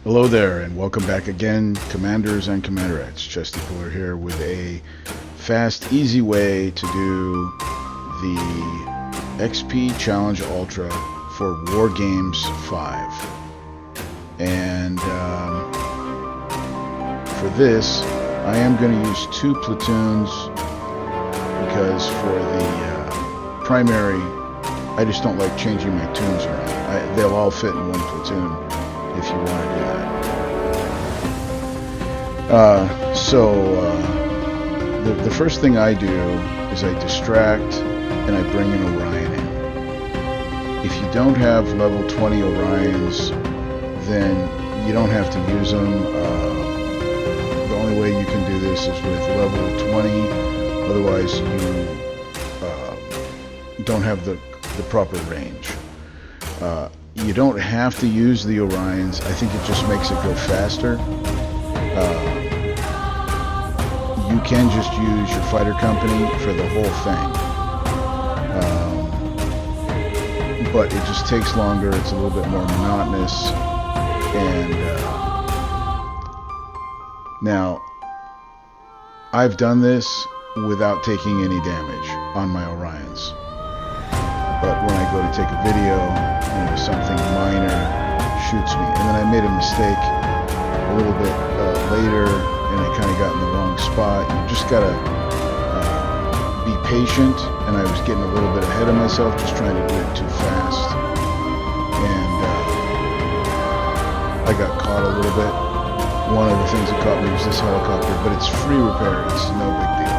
Hello there, and welcome back again, Commanders and Commanderettes. Chesty Puller here with a fast, easy way to do the XP Challenge Ultra for War Games 5. And for this, I am going to use 2 platoons because for the primary, I just don't like changing my tunes around. They'll all fit in one platoon if you want to do that. The first thing I do is I distract and I bring an Orion in. If you don't have level 20 Orions, then you don't have to use them. The only way you can do this is with level 20, otherwise you don't have the proper range. You don't have to use the Orions. I think it just makes it go faster. You can just use your fighter company for the whole thing. But it just takes longer. It's a little bit more monotonous. And now, I've done this without taking any damage on my Orions. But when I go to take a video, something minor shoots me. And then I made a mistake a little bit later, and I kind of got in the wrong spot. You just gotta be patient, and I was getting a little bit ahead of myself, just trying to do it too fast. And I got caught a little bit. One of the things that caught me was this helicopter, but it's free repair. It's no big deal.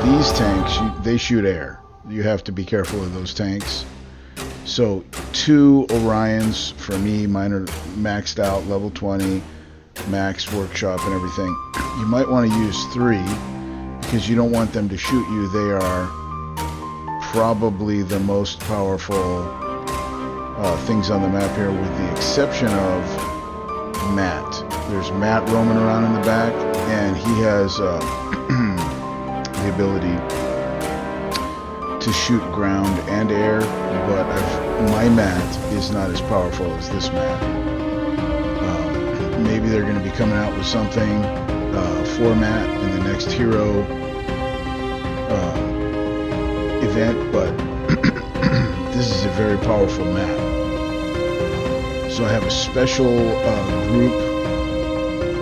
These tanks, they shoot air. You have to be careful of those tanks. So 2 Orions for me, mine are maxed out, level 20, max workshop and everything. You might want to use 3 because you don't want them to shoot you. They are probably the most powerful things on the map here, with the exception of Matt. There's Matt roaming around in the back, and he has the ability to shoot ground and air, but my Matt is not as powerful as this Matt. Maybe they're going to be coming out with something for Matt in the next hero event, but this is a very powerful Matt. So I have a special group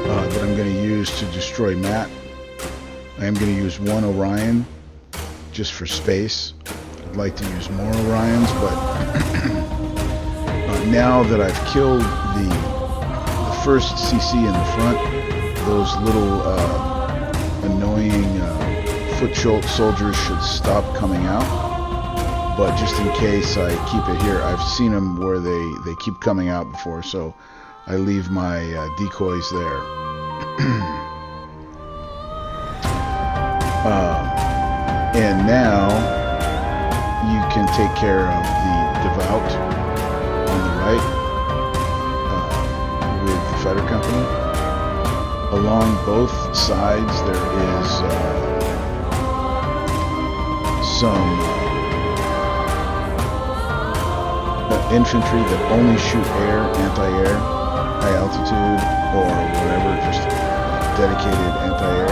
that I'm going to use to destroy Matt. I am going to use 1 Orion just for space. I'd like to use more Orions, but now that I've killed the first CC in the front, those little annoying foot soldiers should stop coming out. But just in case I keep it here, I've seen them where they keep coming out before, so I leave my decoys there. And now you can take care of the Devout on the right with the fighter company. Along both sides there is some infantry that only shoot air, anti-air, high altitude, or whatever, just dedicated anti-air.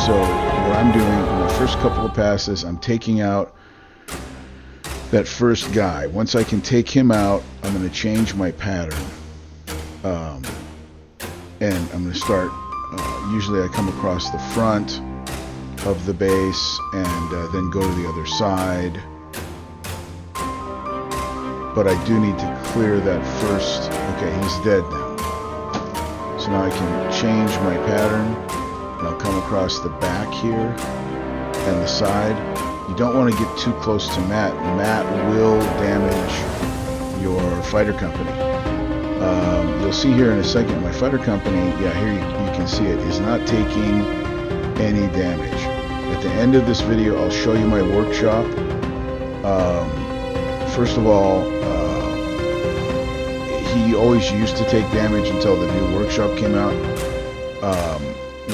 So what I'm doing in the first couple of passes, I'm taking out that first guy. Once I can take him out, I'm going to change my pattern. And I'm going to start, usually I come across the front of the base and then go to the other side. But I do need to clear that first. Okay, he's dead now. So now I can change my pattern. And I'll come across the back here and the side. You don't want to get too close to Matt. Matt will damage your fighter company. You'll see here in a second, my fighter company, yeah, here you can see it, is not taking any damage. At the end of this video, I'll show you my workshop. First of all, he always used to take damage until the new workshop came out,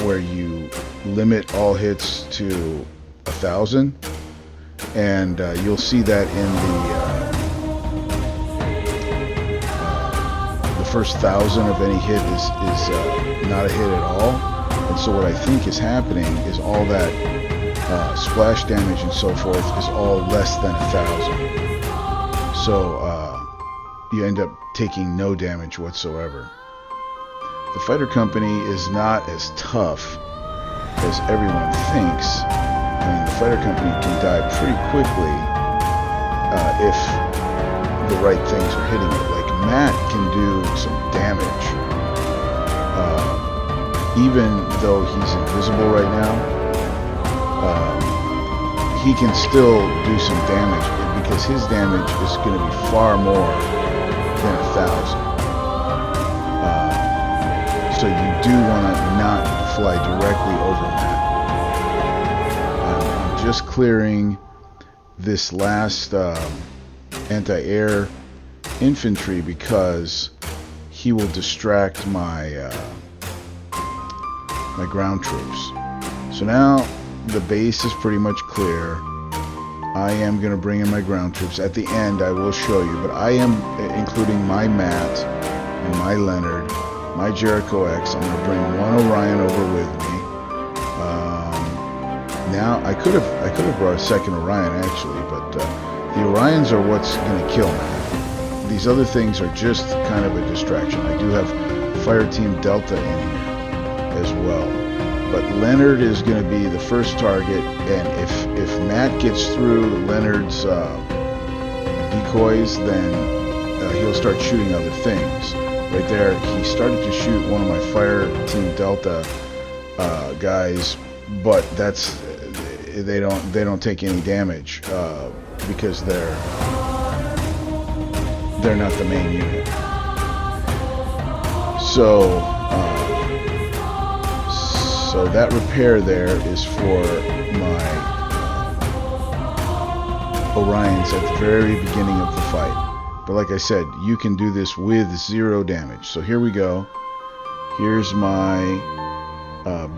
where you limit all hits to 1,000, and you'll see that in the first 1,000 of any hit is not a hit at all. And so what I think is happening is all that splash damage and so forth is all less than 1,000. So you end up taking no damage whatsoever. The fighter company is not as tough as everyone thinks. I mean, the fighter company can die pretty quickly if the right things are hitting it. Like Matt can do some damage, even though he's invisible right now. He can still do some damage because his damage is going to be far more than 1,000. So you do want to not fly directly over Matt. I'm just clearing this last anti-air infantry because he will distract my my ground troops. So now the base is pretty much clear. I am going to bring in my ground troops. At the end I will show you, but I am including my Matt and my Leonard, my Jericho X. I'm going to bring one Orion over with me. Now I could have brought a second Orion actually, but the Orions are what's going to kill me. These other things are just kind of a distraction. I do have Fire Team Delta in here as well, but Leonard is going to be the first target, and if Matt gets through Leonard's decoys, then he'll start shooting other things. Right there, he started to shoot one of my Fire Team Delta guys, but that's they don't take any damage because they're not the main unit. So so that repair there is for my Orions at the very beginning of the fight. But like I said, you can do this with 0 damage. So here we go. Here's my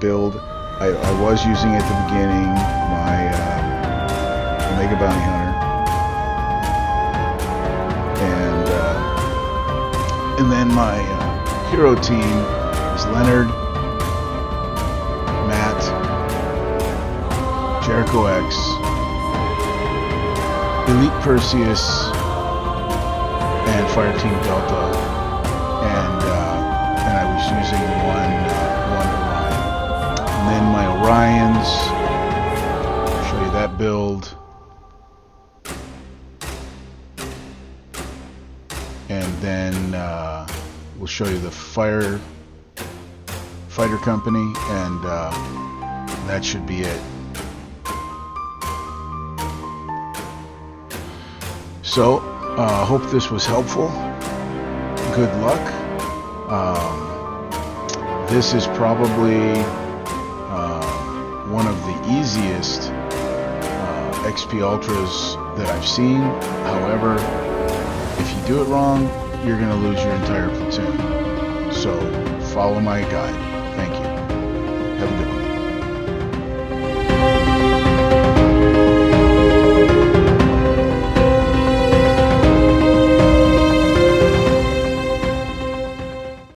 build. I was using at the beginning my Omega Bounty Hunter, and then my hero team is Leonard, Matt, Jericho X, Elite Perseus, and Fire Team Delta, and I was using one Orion. And then my Orions, I'll show you that build. And then we'll show you the fighter company, and that should be it. So hope this was helpful. Good luck. This is probably one of the easiest XP Ultras that I've seen. However, if you do it wrong, you're going to lose your entire platoon. So follow my guide. Thank you.